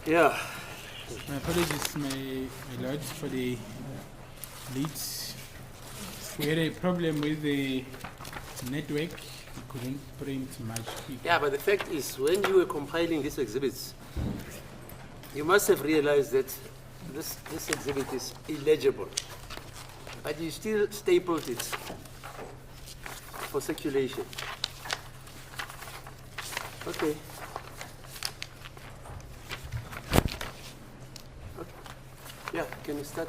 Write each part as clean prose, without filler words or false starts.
Yeah. My apologies, my lord, for the leads. We had a problem with the network. We couldn't print much quick. Yeah, but the fact is, when you were compiling these exhibits, you must have realized that this exhibit is illegible. But you still stapled it for circulation. Okay. Yeah, can we start?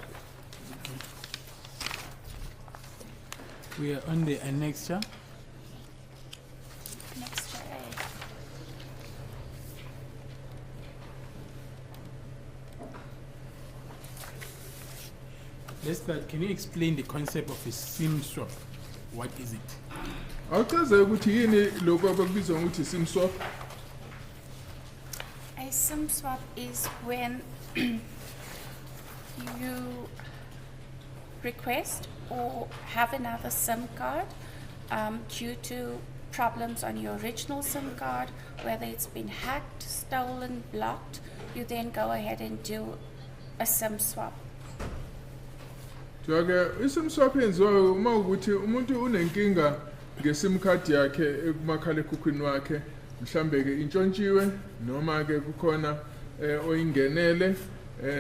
We are on the annexure. Annexure A. Let's start. Can you explain the concept of a SIM swap? What is it? Awuchaze ukuthi yini lokho abakubiza ngokuthi sim swap? A SIM swap is when you request or have another SIM card due to problems on your original SIM card, whether it's been hacked, stolen, blocked, you then go ahead and do a SIM swap. Jake isim swap yenziwa uma ukuthi umuntu unenkinga ngesim card yakhe ekumakhala ekhukhwini wakhe mhlambe ke intshontshiwe noma ke kukhona oyingenele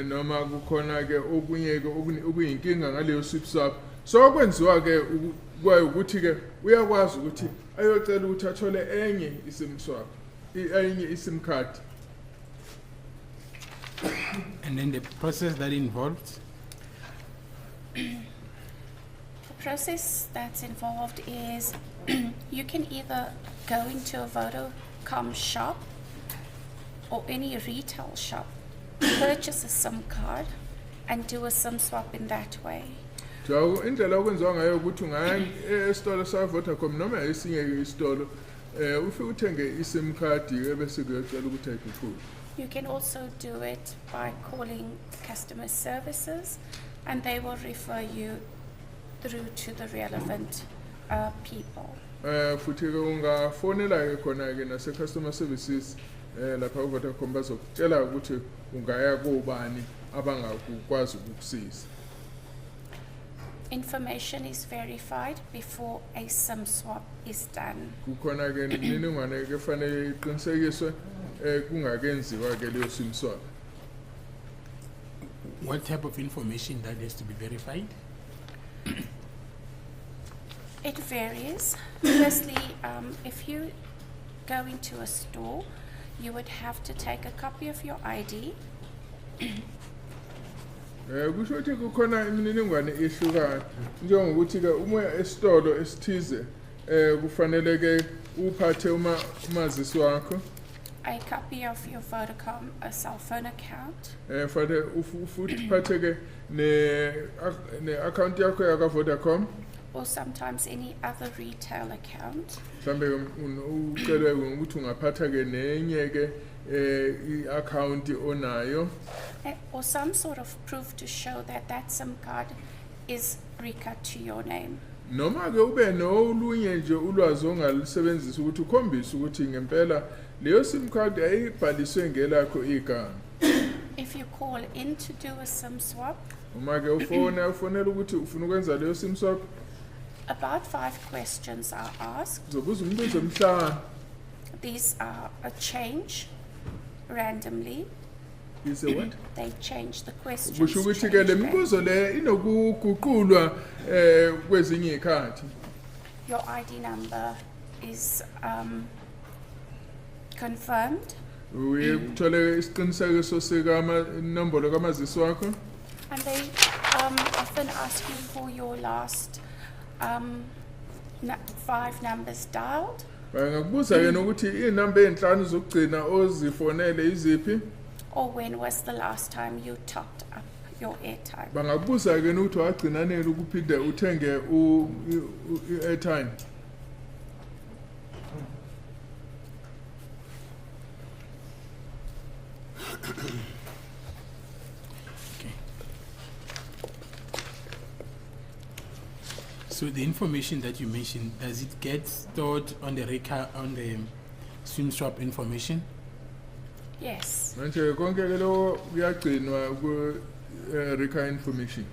noma kukhona ke okunye ke okuyinkinga ngaleyo sim swap. So kwenziwa ke ukuthi ke uyakwazi ukuthi ayocela ukuthi athole enye isim swap, enye isim card. And then the process that involved? The process that's involved is you can either go into a Vodacom shop or any retail shop, purchase a SIM card and do a SIM swap in that way. Jawu indlela okwenziwa ngayo ukuthi ungaya esitolo sa Vodacom noma esinye isitolo ufike uthenge iSIM card ebese kuyocela ukuthi ayiguqule. You can also do it by calling customer services and they will refer you through to the relevant people. Futhi ke ungafonela ke khona ke nase customer services lapha uVodacom bazokutshela ukuthi ungaya kubani abangakwazi ukukusiza. Information is verified before a SIM swap is done. Kukhona ke imininingwane ke fanele iqinisekiswe kungakenziwa ke leyo SIM swap. What type of information that has to be verified? It varies. Firstly, if you go into a store, you would have to take a copy of your ID. Kusho ukuthi kukhona imininingwane ehlukana njengokuthi ke uma esitolo esithize kufanele ke uphathe umazisi wakho, A copy of your Vodacom, a cell phone account, fanele futhi uphathe ke ne account yakho yaka Vodacom, or sometimes any other retail account. mhlambe ucelwe ukuthi ungaphatha ke nenye ke i-account onayo, Or some sort of proof to show that that SIM card is recut to your name. noma ke ube nolunye nje ulwazi ongalisebenzisa ukuthi ukhombise ukuthi ngempela leyo SIM card ayibhaliswe ngelakho igama. If you call in to do a SIM swap, Uma ke ufonela ukuthi ufuna ukwenza leyo SIM swap, about 5 questions are asked. uzobuza umbuzo emhlanje. These are a change randomly. Is a what? They change the questions. Kusho ukuthi ke le change mibuzo le inokuguqulwa kwezinye ikhathi. Your ID number is confirmed, Uye uthole isiqinisekiso sikanombolo kamazisi wakho. and they often ask you for your last 5 numbers dialed, Bangakubuza ke nokuthi inamba ezinhlanu zokugcina ozifonele iziphi. or when was the last time you topped up your airtime. Bangakubuza ke nokuthi wagcina nini ukuphinde uthenge i-airtime. Okay. So the information that you mentioned, does it get stored on the SIM swap information? Yes. Manje konke ke lokho kuyagcinwa ku record information.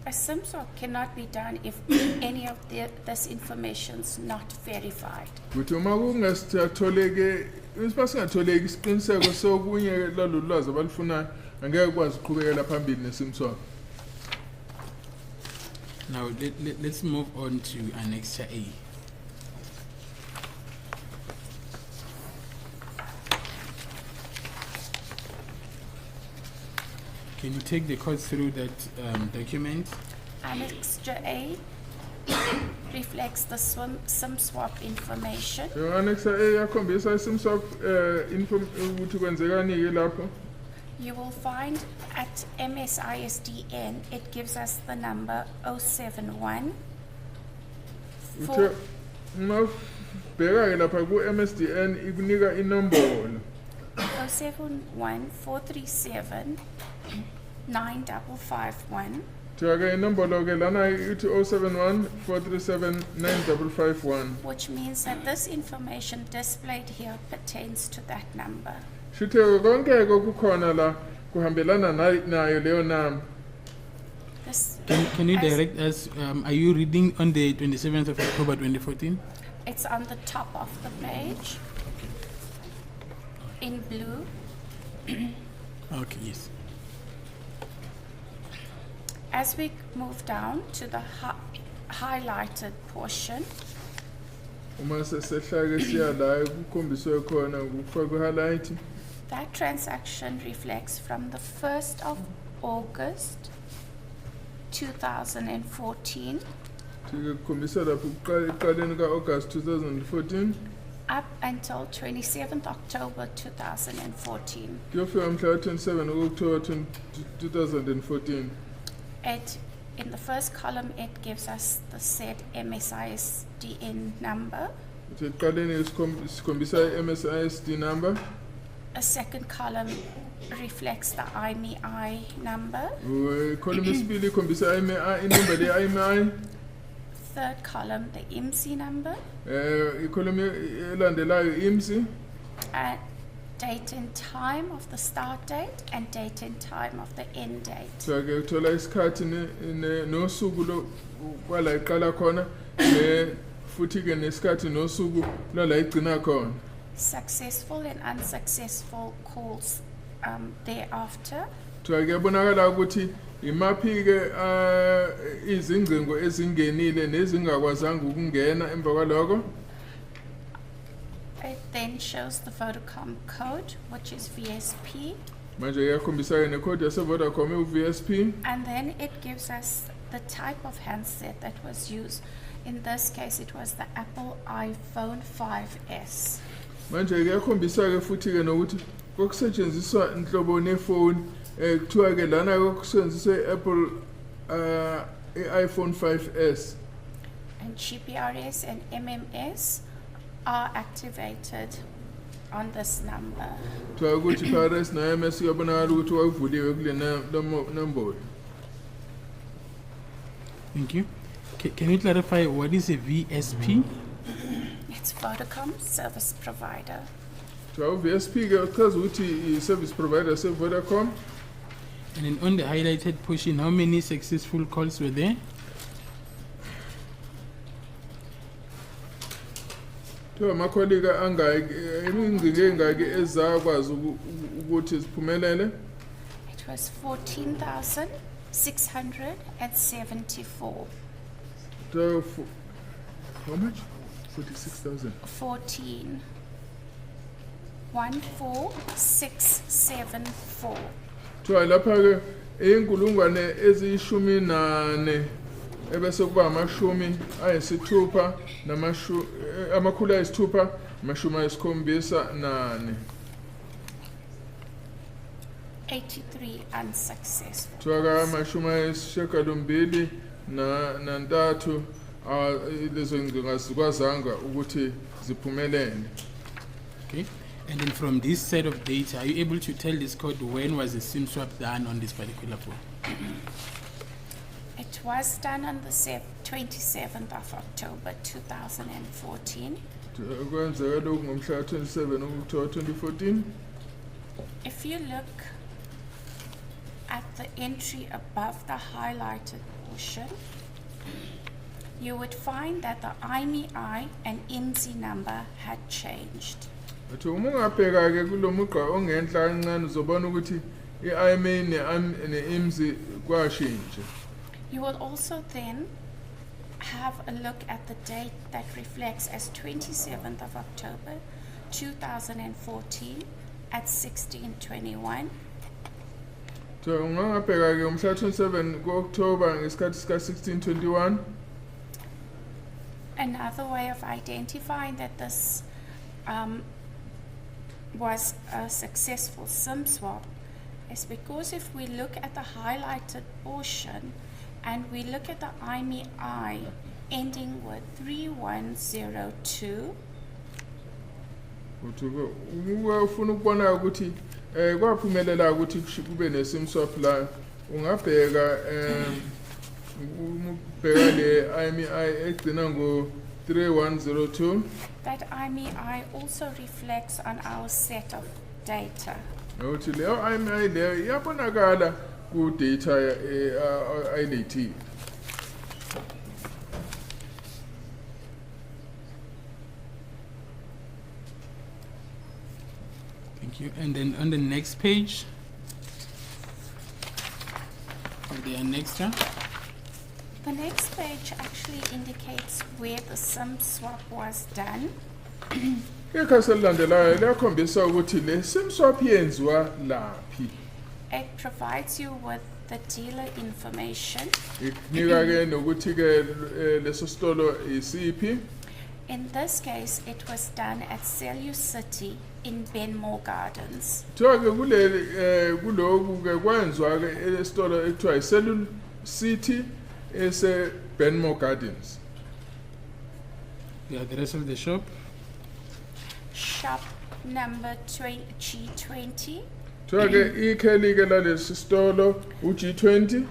A SIM swap cannot be done if any of this information is not verified. Kuthi uma kungasitholeke singatholeki isiqiniseko sokunye lolu lwazi abalufunayo angeke kwazi ukuqhubekela phambili nesimswap. Now let's move on to Annexure A. Can you take the court through that document? Annexure A reflects the SIM swap information. Annexure A yakhombisa isimswap ukuthi kwenzekani ke lapho. You will find at MSISDN, it gives us the number 071. Uthe uma bheka ke lapha ku MSDN ikunika inombolo. 071 437 9551. Ke inombolo ke lana ithi 071 437 9551. Which means that this information displayed here pertains to that number. Shithe konke kukhona la kuhambelana nayo leyo number. Can you direct us, are you reading on the 27th of October 2014? It's on the top of the page in blue. Okay, yes. As we move down to the highlighted portion, Uma sesehla ke siya la kukhombiswe khona kufakwe highlight. that transaction reflects from the 1st of August 2014 Tikhombisa lapho ekuqaleni ka-August 2014 up until 27th October 2014. kuyofika mhla 27 October 2014. In the first column, it gives us the said MSISDN number. Uthi ekuqaleni sikhombisa i-MSISD number. A second column reflects the IMEI number. Column yesibili ikhombisa inombolo ye-IMEI. Third column, the IMSI number. Icolumn elandelayo IMSI. Date and time of the start date and date and time of the end date. So ke uthola isikhathi nosuku kwala iqala khona futhi ke nesikhathi nosuku lala igcina khona. Successful and unsuccessful calls thereafter. So kuyabonakala ukuthi imaphi ke izingcingo ezingenile nezingakwazanga ukungena emva kwaloko. It then shows the Vodacom code, which is VSP. Manje yakhombisa ke necode yase Vodacom uVSP. And then it gives us the type of handset that was used. In this case, it was the Apple iPhone 5S. Manje yakhombisa ke futhi ke nokuthi kokusetshenziswa inhlobo nefoni kuthiwa ke lana kokusetshenziswa Apple iPhone 5S. And GPRS and MMS are activated on this number. Kuthiwa ukuthi PRS na MS kuyabonakala ukuthi wavuliwe kule nombolo. Thank you. Can you clarify what is a VSP? It's Vodacom Service Provider. Kuthiwa uVSP ke uchaza ukuthi i-service provider se-Vodacom. And then on the highlighted portion, how many successful calls were there? It was 14,674. How much? 46,000. 14,674. Kuthiwa lapha ke inkulungwane eziyishumi nane ebese kuba amashumi ayisithupha amakhulu ayisithupha amashumi ayisikhombisa nane. 83 unsuccessful. Kuthiwa ke amashumi ayisishiyagalombili nantathu lezo ngcingo azikwazanga ukuthi ziphumelele. Okay. And then from this set of data, are you able to tell this code when was the SIM swap done on this particular phone? It was done on the 27th of October 2014. Kwenzeka lokhu ngomhla 27 October 2014. you look at the entry above the highlighted portion, you would find that the IMEI and IMSI number had changed. Athi uma ungabheka ke kulomugqa ongenhla kancane uzobona ukuthi iIMA neIMSI kwashintsha. You will also then have a look at the date that reflects as 27th of October 2014 at 16:21. So ungabheka ke umhla 27 kuOctober ngesikhathi sika 1621. Another way of identifying that this was a successful SIM swap is because if we look at the highlighted portion and we look at the IMEI ending with 3102, Uthi ufuna ukubona ukuthi kwaphumelela ukuthi kube neSIM swap la ungabheka ubheka le IMEI egcina ngo 3102. that IMEI also reflects on our set of data. Uthi leyo IMEI leyo iyabonakala ku data ayilethile. Thank you. And then on the next page, of the annexure, The next page actually indicates where the SIM swap was done. Ikhasi elilandelayo liyakhombisa ukuthi le SIM swap yenziwa laphi. It provides you with the dealer information. Ikunika ke nokuthi ke leso sitolo isiphi. In this case, it was done at Cellu City in Benmore Gardens. Kuthiwa ke kuloku ke kwenziwa ke esitolo ekuthiwa iCellular City ese Benmore Gardens. the address of the shop, Shop number G20, Kuthiwa ke ikheli ke lalesi sitolo uG20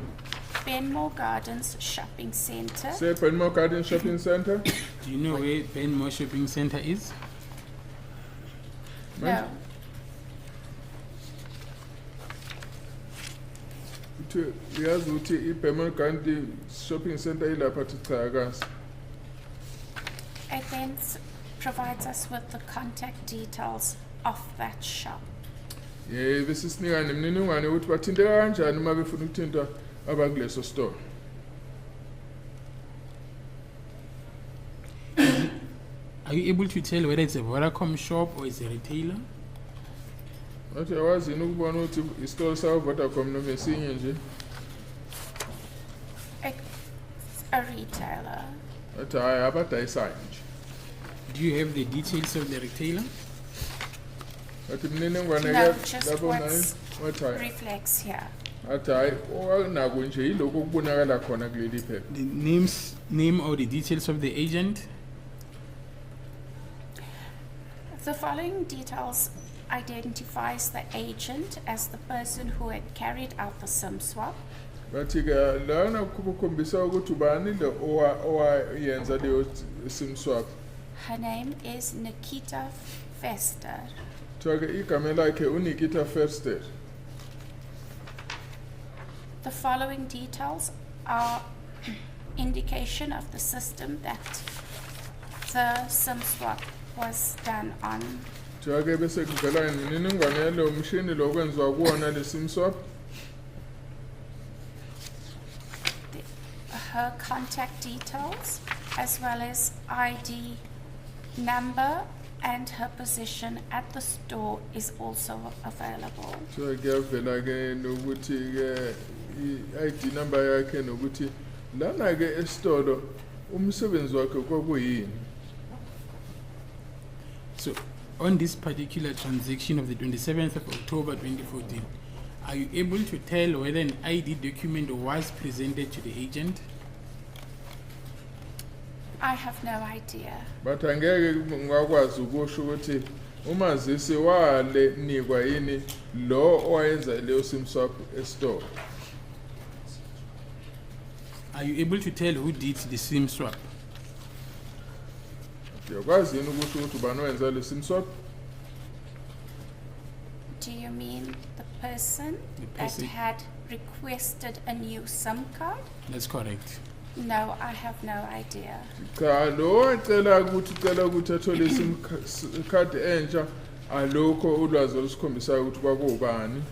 Benmore Gardens Shopping Center. se Benmore Gardens Shopping Center. do you know where Benmore Shopping Center is? No, Uthi uyazi ukuthi iBenmore Gardens Shopping Center ilapha thi cha akazi. it then provides us with the contact details of that shop. Bese sinika nemininingwane ukuthi bathinteka kanjani uma befuna ukuthinta abakuleso store. Are you able to tell whether it's a Vodacom shop or it's a retailer? Athi awazi yini ukubona ukuthi isitolo sawo Vodacom noma esinye nje. It's a retailer. Athi hayi abadayisayo nje. Do you have the details of the retailer? Athi imininingwane No, ke just lapho nayo. what's Athi hayi. reflects here. Athi hayi okunako nje yiloko okubonakala khona kuleli phepha. The name or the details of the agent? The following details identifies the agent as the person who had carried out the SIM swap. Bathi ke lana kukhombisa ukuthi ubani lo owayenza leyo SIM swap. Her name is Nikita Fester. Kuthiwa ke igama lakhe uNikita Fester. The following details are indication of the system that the SIM swap was done on. Kuthiwa ke bese kuvela imininingwane yalo mshini lo kwenziwa kuwona le SIM swap. Her contact details as well as ID number and her position at the store is also available. Kuthiwa kuyavela ke nokuthi ke i-ID number yakhe nokuthi lana ke esitolo umsebenzi wakhe kwakuyini. So, on this particular transaction of the 27th of October 2014, are you able to tell whether an ID document was presented to the agent? I have no idea. But angeke ngakwazi ukusho ukuthi umazisi wale nikwa yini lo owayenza leyo SIM swap e-store. Are you able to tell who did the SIM swap? Uyakwazi yini ukusho ukuthi ubani owenza le SIM swap? Do you mean the person that person. had requested a new SIM card? That's correct. No, I have no idea. Cha lo ecela ukuthi athole sim card entsha alokho ulwazi olusikhombisa ukuthi kwakubani.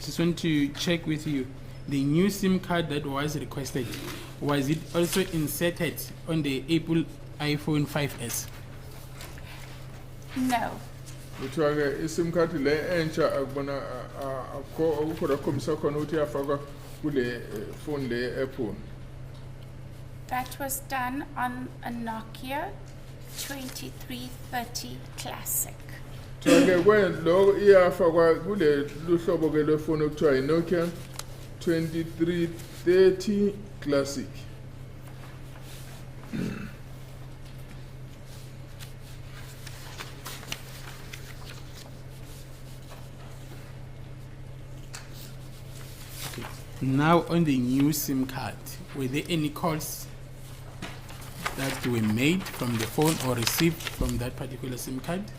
Just want to check with you. The new SIM card that was requested, was it also inserted on the Apple iPhone 5S? No. Kuthiwa ke isim card le entsha akubona akukho rakhombisa khona ukuthi yafakwa kule phone le Apple. That was done on a Nokia 2330 Classic. Kuthiwa ke kwelo iyafakwa kule luhlobo ke lefoni okuthiwa iNokia 2330 Classic. Now on the new SIM card, were there any calls that were made from the phone or received from that particular SIM card?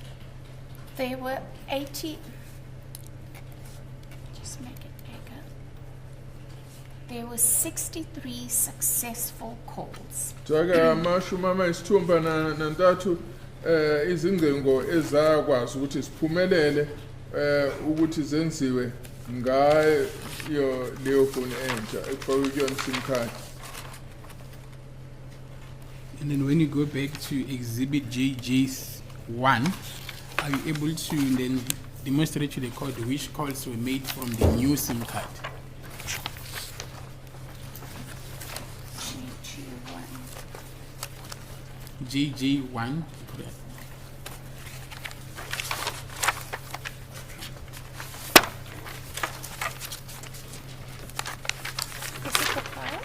There were 80. Just make it bigger. There were 63 successful calls. Kuthiwa ke amashumi amayisithupha nantathu izingcingo ezakwazi ukuthi siphumelele ukuthi zenziwe ngayo leyo phone entsha ekufakwe kuyona SIM card. And then when you go back to exhibit JJ1, are you able to then demonstrate to the court which calls were made from the new SIM card? JJ1. Is it the file?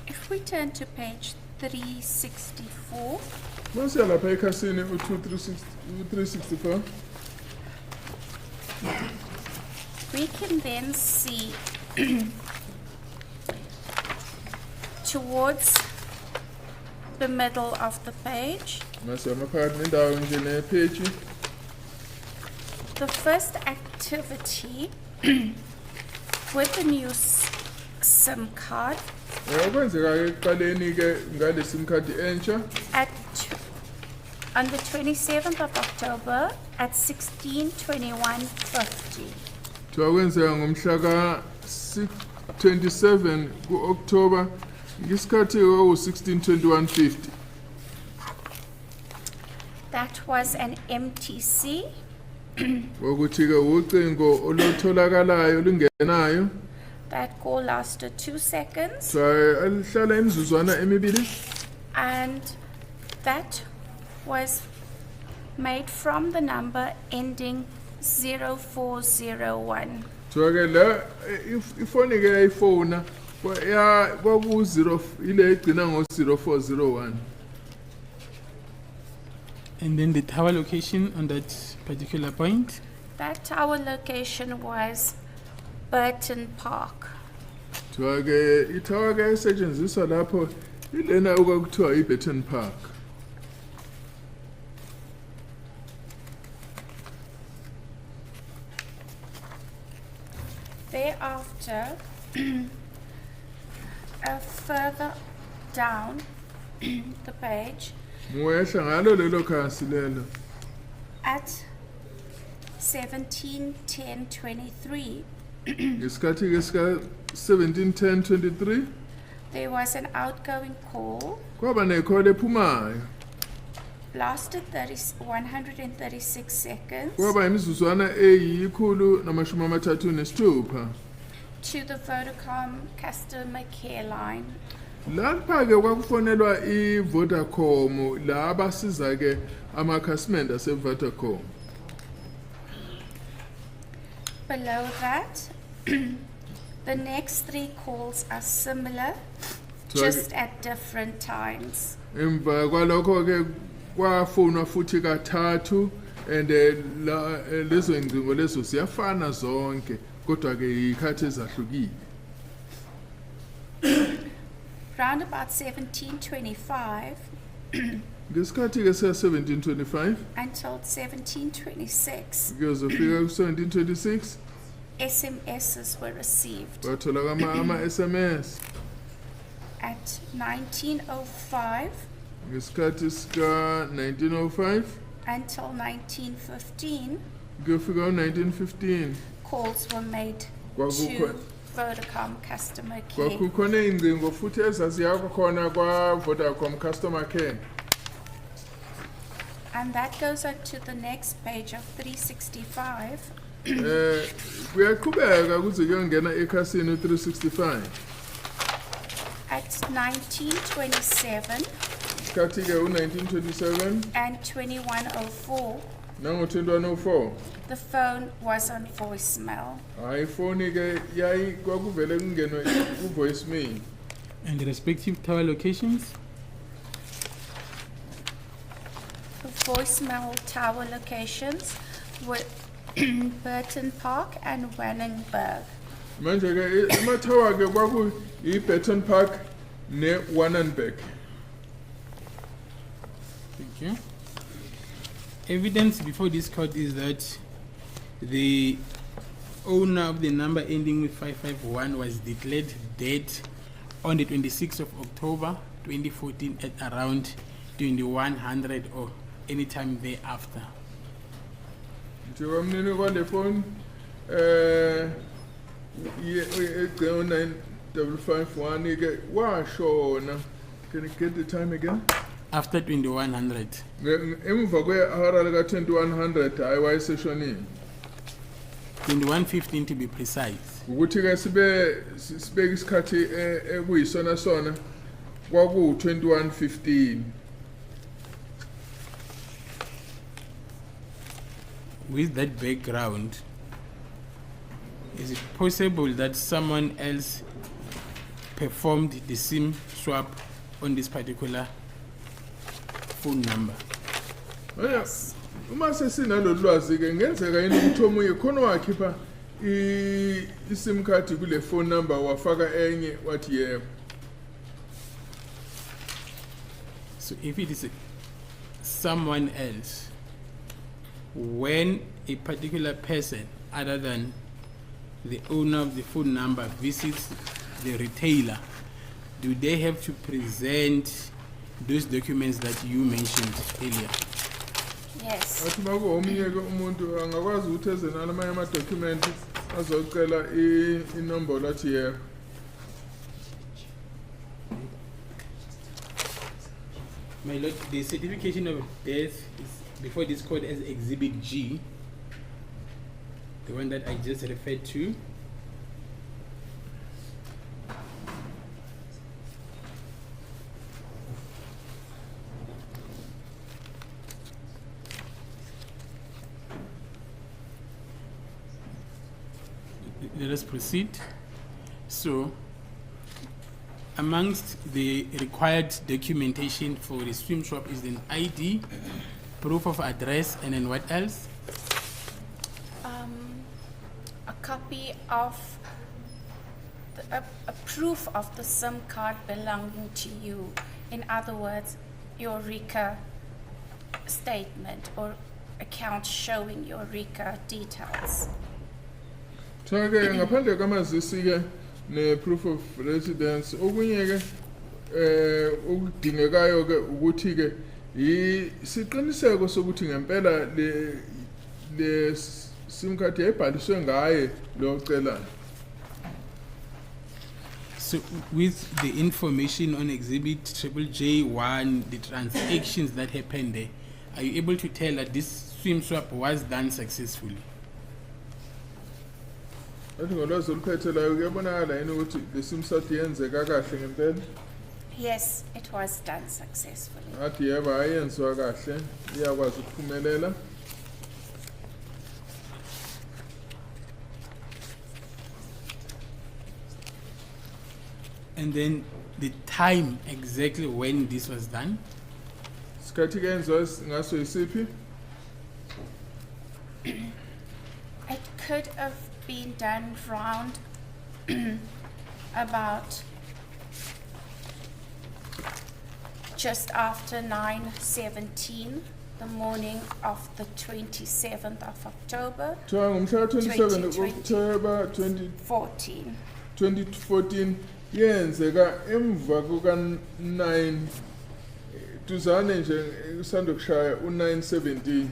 If we turn to page 364, Mase lapha ekhasini u364 we can then see towards the middle of the page, mase amaphakathi nendawo nje nepage the first activity with the new SIM card okwenzeka ke ekuqaleni ke ngale SIM card entsha on the 27th of October at 16:21:50. kuthiwa kwenzeka ngomhla ka 27 ku-October ngesikhathi kwaku-16:21:50. That was an MTC. Ukuthi ke ucingo olutholakalayo olungenayo That call lasted 2 seconds, alihlala imizuzwana emibili and that was made from the number ending 0401. kuthiwa ke la ifoni ke yayifona kwaku-0 ile egcina ngo-0401. And then the tower location on that particular point? That tower location was Burton Park. Kuthiwa ke ithawa ke esetshenziswa lapho ilena okwakuthiwa i-Burton Park. Thereafter, further down the page, Mwehla ngalo lelo khasi lelo at 17:10:23, ngesikhathi ke sika 17:10:23 there was an outgoing call kwaba nekhole ephumayo lasted 136 seconds kwaba imizuzwana eyikhulu namashumi amathathu nesithupha. to the Vodacom customer care line. Lapha-ke kwakufonelwa i-Vodacom la abasiza-ke amakhasimende ase-Vodacom. Below that, the next 3 calls are similar, So just at different times. Emva kwalokho-ke kwafonwa futhi kathathu and lezo ngcingo lezo ziyafana zonke kodwa-ke yikhathi ezahlukile. Round about 1725 Ngesikhathi-ke sika-1725 until 1726, kuyozofika ku-1726 SMSs were received. kwatholakala ama-SMS. At 1905 Ngesikhathi sika-1905 until 1915, kuyofika u-1915 calls were made Kwakukho- to Vodacom customer care. kwakukhona iy'ngcingo futhi ezaziyakho khona kwa-Vodacom customer care. And that goes on to the next page of 365. Kuyaqhubeka kuze kuyongena ekhasini u-365. At 1927 Isikhathi-ke u-1927 and 2104, nango-2104 the phone was on voicemail. hhayi ifoni-ke kwakuvele kungenwe ku-voicemail. And the respective tower locations. The voicemail tower locations were Burton Park and Wanningberg. Manje-ke amathawa-ke kwakuyi-Burton Park ne-Wannenberg. Thank you. Evidence before this court is that the owner of the number ending with 551 was declared dead on the 26th of October 2014 at around 2100 or any time thereafter. Nje kwamnini kwale phone egcina 9551-ke washona. Can you get the time again? After 2100. Emva kwehora lika-2100 hhayi wayeseshonile. 2115 to be precise. Ukuthi-ke sibeke isikhathi ekuyisona sona kwaku-2115. With that background, is it possible that someone else performed the SIM swap on this particular phone number? Yes. Uma sesinalolu lwazi-ke ngenzeka yini ukuthi omunye khona wakhipha i-sim card kule phone number wafaka enye wathi yebo. So if it is someone else, when a particular person other than the owner of the phone number visits the retailer, do they have to present those documents that you mentioned earlier? Yes. Athi makuwomunye-ke umuntu angakwazi ukuthi eze nalamanye amadokhumenti azocela inombolo athi yebo. My lord, the certification of death is before this court as Exhibit G, the one that I just referred to. Let us proceed. So, amongst the required documentation for the swim swap is an ID, proof of address, and then what else? A copy of a proof of the SIM card belonging to you. In other words, your RICA statement or account showing your RICA details. Cha-ke ngaphandle kwamazisi-ke ne-proof of residence okunye-ke okudingekayo-ke ukuthi-ke isiqiniseko sokuthi ngempela le sim card yayibhaliswe ngaye lo ocelayo. So, with the information on Exhibit J1, the transactions that happened there, are you able to tell that this swim swap was done successfully? Athi ngolwazi oluphethelayo kuyabonakala yini ukuthi le sim swap yenzeka kahle ngempela? Yes, it was done successfully. Athi yebo ayenziwa kahle, iyakwazi ukuphumelela. And then the time exactly when this was done? Isikhathi kenziwa ngaso yisiphi? It could have been done round about just after 9:17, the morning of the 27th of October, Kuthiwa ngomhla 27 2020. October 14. 2014 yenzeka emva kuka-9 duzane nje usanda kushaya u-9:17.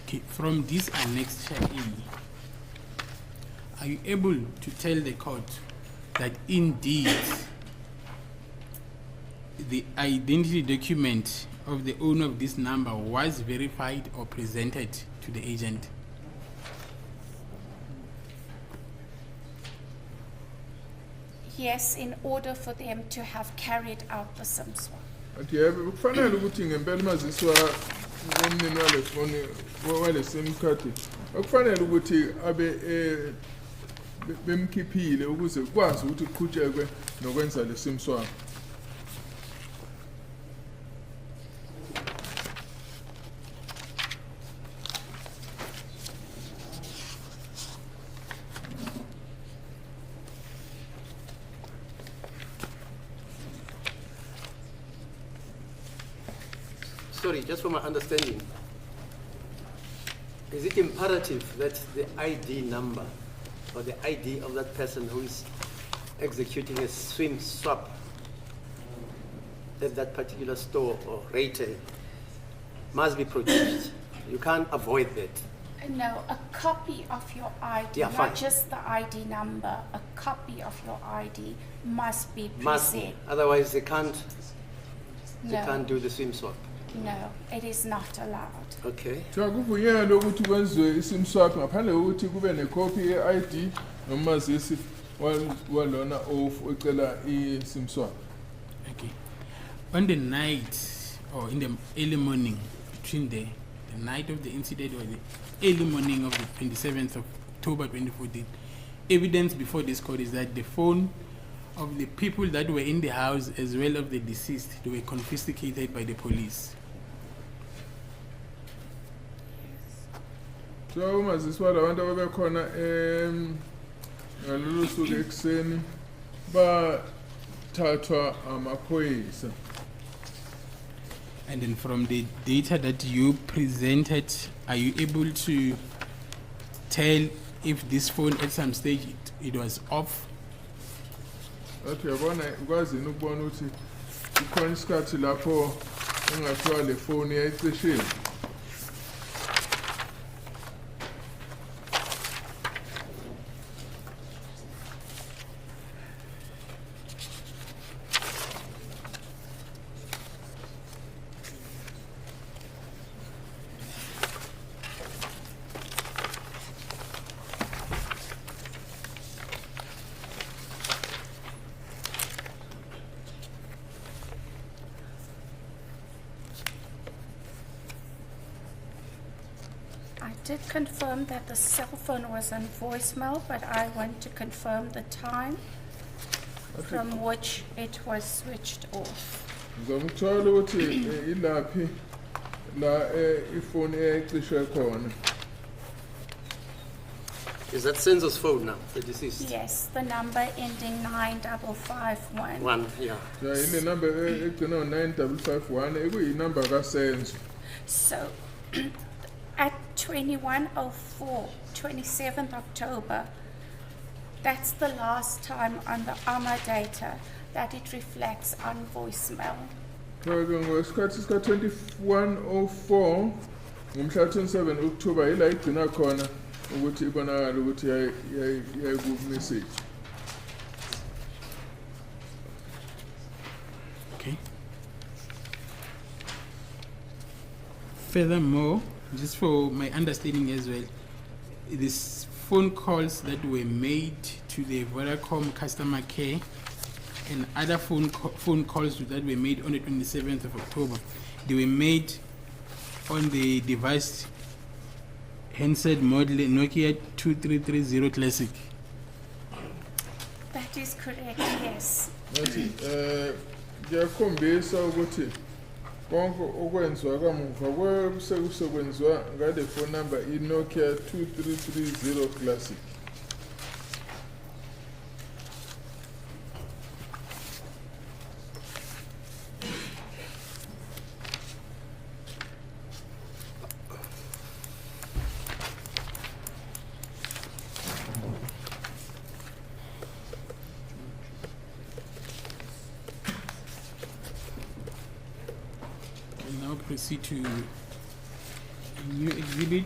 Okay, from this annexure E, are you able to tell the court that indeed the identity document of the owner of this number was verified or presented to the agent? Yes, in order for them to have carried out the SIM swap. Athi yebo kufanele ukuthi ngempela umazisi womnini wale foni wale sim card okufanele ukuthi abe bemkhiphile ukuze kwazi ukuthi kuqhutshekwe nokwenza le sim swap. Sorry, just for my understanding, is it imperative that the ID number or the ID of that person who is executing a swim swap at that particular store or retail must be produced? You can't avoid that. No, a copy of your ID, Yeah, not fine. just the ID number, a copy of your ID must be Must be. present. Otherwise they can't No, do the swim swap. no, it is not allowed. Okay. Kuthiwa kuvunyelwe ukuthi kwenziwe i-sim swap ngaphandle kokuthi kube nekhophi ye-ID nomazisi walona ocela i-sim swap. Okay. On the night or in the early morning between the night of the incident or the early morning of the 27th of October 2014, evidence before this court is that the phone of the people that were in the house as well as the deceased, they were confiscated by the police. So umazisi walabantu ababekhona ngalolu suku ekuseni bathathwa amaphoyisa. And then from the data that you presented, are you able to tell if this phone at some stage it was off? Athi yabona ukwazini ukubona ukuthi ikhona isikhathi lapho engathiwa le phone yayicishile. I did confirm that the cell phone was on voicemail, but I want to confirm the time from which it was switched off. Ngizokuthola ukuthi ilaphi la ifoni eyayicishwe khona. Is that census phone now, the deceased? Yes, the number ending 9551. One, yeah. Ja ile number egcina 9551 ekuyinumber kaSenzo. So at 21:04, 27th October, that's the last time on the AMA data that it reflects on voicemail. Ngesikhathi sika 2104 ngomhla 27 October ila igcina khona ukuthi ibonakala ukuthi yayi ku message. Okay. Furthermore, just for my understanding as well, these phone calls that were made to the Vodacom customer care and other phone calls that were made on the 27th of October, they were made on the device handset model Nokia 2330 Classic. That is correct, yes. Nathi ngiyakhombisa ukuthi konke okwenzwa kamuva kusekwenziwa ngale phone number iNokia 2330 Classic. We now proceed to new exhibit.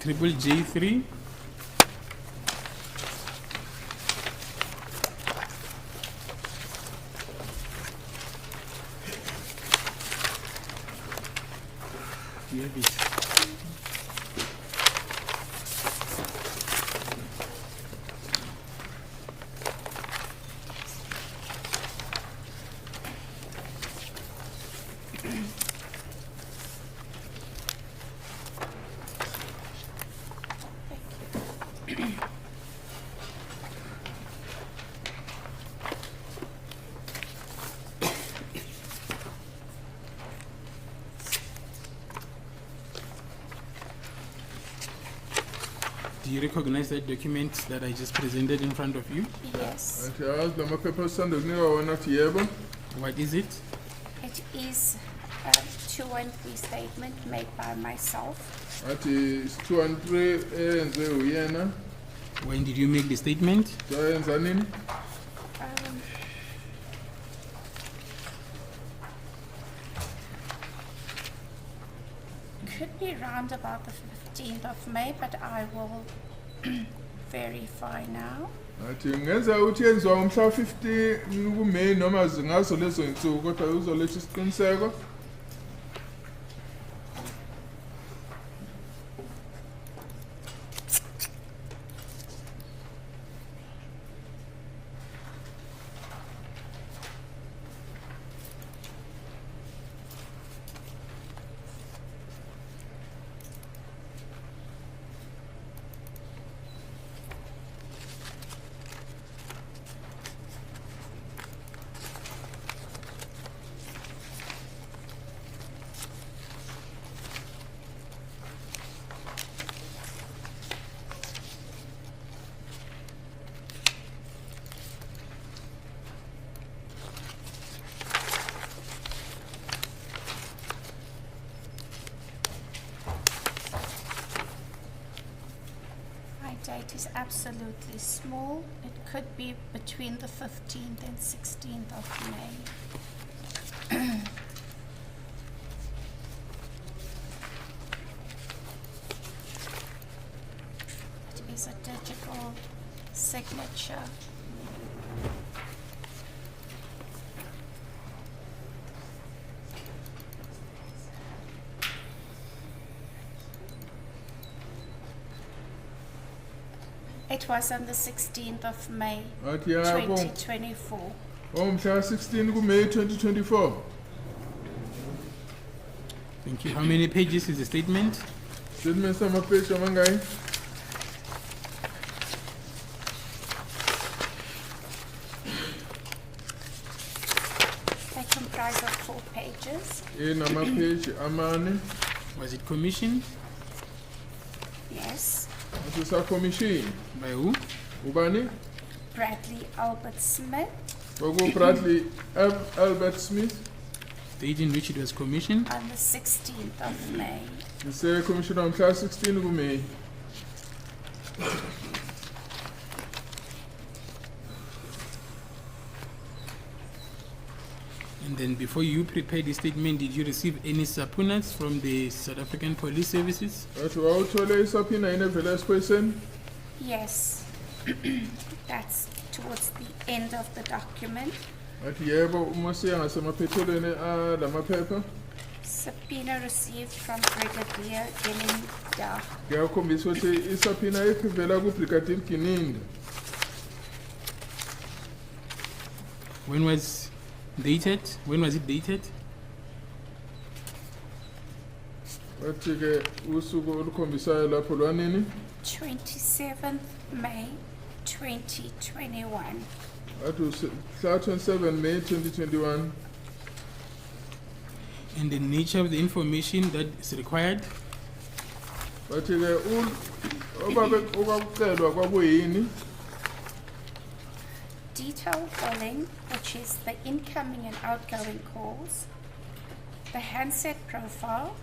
Triple J3. You have it. Do you recognize that document that I just presented in front of you? Yes. Athi lamaphepha sisanda kunika wona athi yebo. What is it? It is a 213 statement made by myself. Athi 213 eyenze uyena. When did you make the statement? Wayenza nini? Could be round about the 15th of May, but I will verify now. Athi ngenza ukuthi yenziwa ngomhla 15 kuMay noma zingazo lezo insuku kodwa uzoletha isiqiniseko. Date is absolutely small. It could be between the 15th and 16th of May. It is a digital signature. It was on the 16th of May, Athi yabo 2024. ngomhla 16 kuMay 2024. Thank you. How many pages is the statement? Statement samapage amangaki? They comprise of 4 pages. Inamapage amane. Was it commissioned? Yes. Athi commission. By who? Ubani? Bradley Albert Smith. Bogo Bradley Albert Smith. The date in which it was commissioned? On the 16th of May. Ise commission ngomhla 16 kuMay. And then before you prepared the statement, did you receive any subpoenas from the South African Police Services? Wathi wawuthole isapina enevela esikhweseni? Yes. That's towards the end of the document. Wathi yebo, uma siya ngasemaphethelweni alamaphepha. Subpoena received from Brigadier Gelinda. Ngiyakhombisa ukuthi isapina evela kuBrigadier Gininda. When was dated? When was it dated? Wathi ke usuku olukhombisayo lapho lwanini? 27th May 2021. Wathi mhla 27 May 2021. And the nature of the information that is required? Wathi ke okwakucelwa kwakuyini? Detailed billing, which is the incoming and outgoing calls, the handset profile,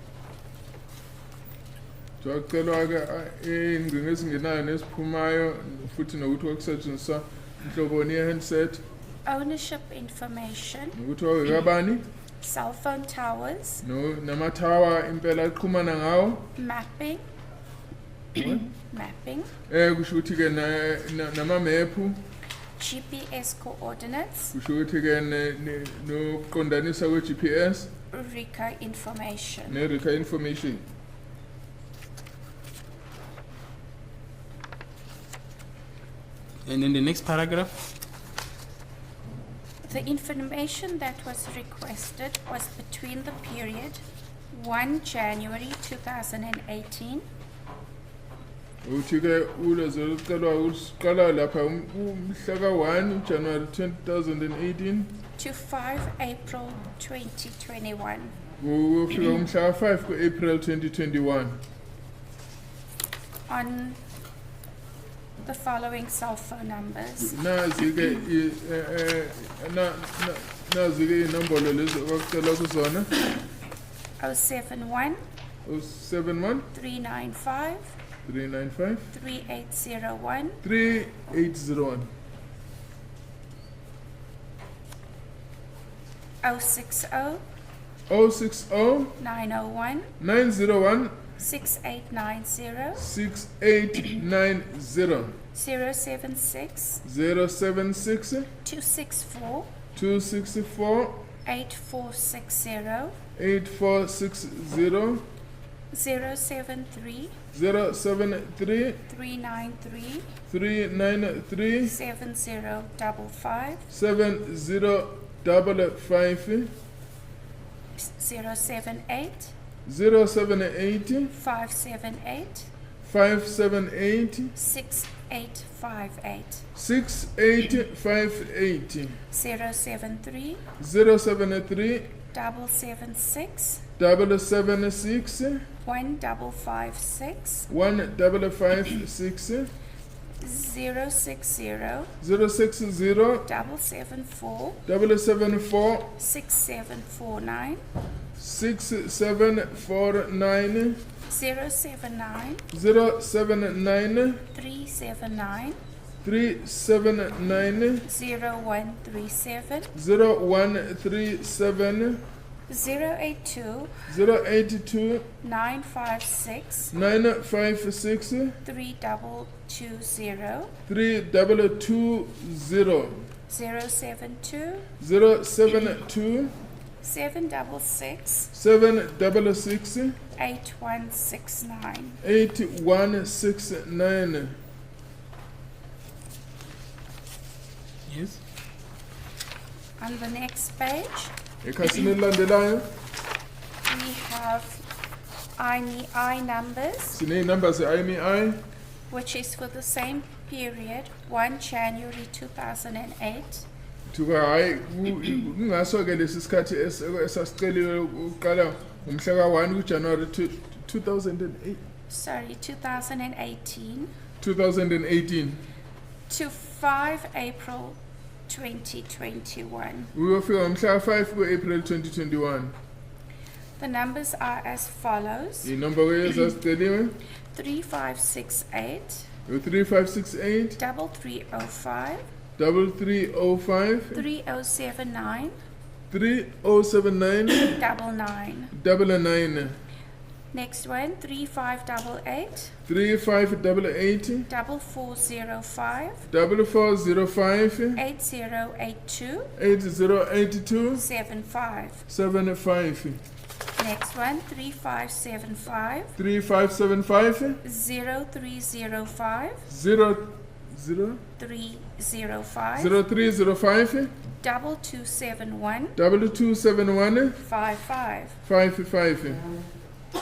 Kwakucelwa ke ingcinga ezingenayo nesiphumayo futhi nokuthi kwakusetshenziswa inhloboni ye-handset ownership information, nokuthi wawekabani cell phone towers, namathawa impela aqhumana ngawo. mapping, mapping, Kusho ukuthi ke namamephu, GPS coordinates, kusho ukuthi ke nokuqondanisa kwe-GPS RICA information. ne-RICA information. And then the next paragraph? The information that was requested was between the period 1 January 2018 Uthi ke ulezo lucelwa usiqala lapha umhla ka-1 January 2018 to 5 April 2021. kufika umhla ka-5 ku-April 2021 On the following cell phone numbers: nazi ke nazi ke inombolo lezi okwakucelwa kuzona 071 071 395 395 3801 3801 060 060 901 901 6890 6890 076 076 264 264 8460 8460 073 073 393 393 7055 7055 078 078 578 578 6858 6858 073 073 776 776 1556 1556 060 060 774 774 6749 6749 079 079 379 379 0137 0137 082 082 956 956 3220 3220 072 072 766 766 8169. 8169 Yes. On the next page, ekhasini elilandelayo we have IMEI numbers, siney'number ze-IMEI which is for the same period, 1 January 2008 thuka hhayi kungaso-ke lesi sikhathi esasiceliwe uqala ngomhla ka-1 kuJanuwari 2008 sorry, 2018 2018 to 5 April 2021. uyofika ngomhla ka-5 ku-April 2021 The numbers are as follows: iy'nomba ke ezasiceliwe 3568 u-3568 3305 3305 3079 3079 99. 99. Next one, 3588 3588 4405 4405 8082 8082 75. 75. Next one, 3575 3575 0305 305 0305 2271 2271 55. 55.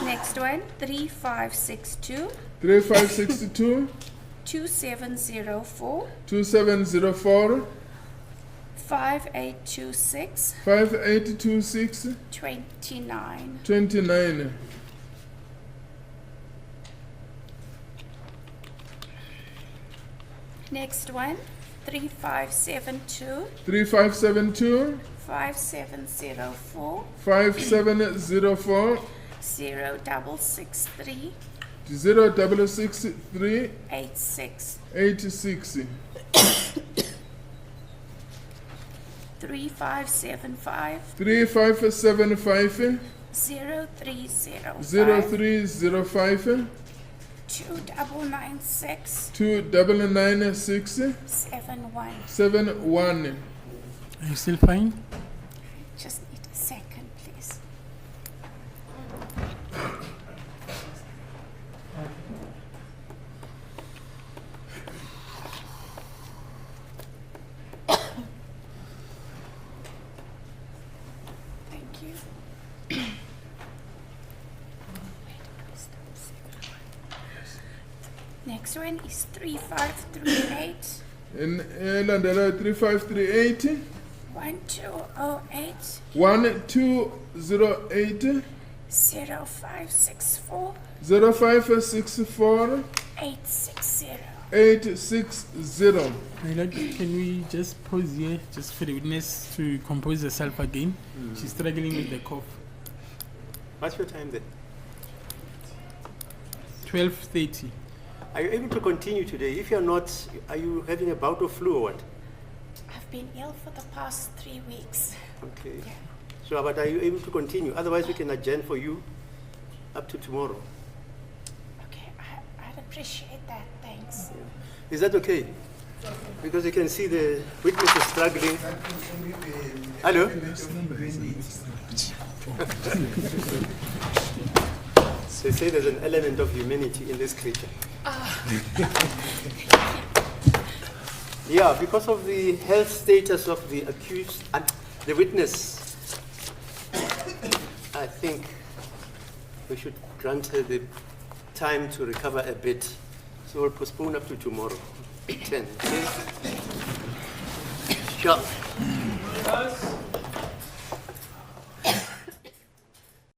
Next one, 3562 3562 2704 2704 5826 5826 29. 29. Next one, 3572 3572 5704 5704 0663 0663 86. 86. 3575 3575 0305 0305 2996 2996 71. 71. Are you still fine? Just need a second, please. Thank you. Next one is 3538 In Landela 3538 1208 1208 0564 0564 860. 860. My lord, can we just pause here, just for the witness to compose herself again? She's struggling with the cough. What's your time then? 12:30. Are you able to continue today? If you're not, are you having a bout of flu or what? I've been ill for the past 3 weeks. Okay. Yeah. So, but are you able to continue? Otherwise, we can adjourn for you up to tomorrow. Okay, I'd appreciate that. Thanks. Is that okay? Because you can see the witness is struggling. Hello? They say there's an element of humanity in this creature. Yeah, because of the health status of the accused and the witness, I think we should grant her the time to recover a bit. So we'll postpone up to tomorrow, 10. Okay? Sure.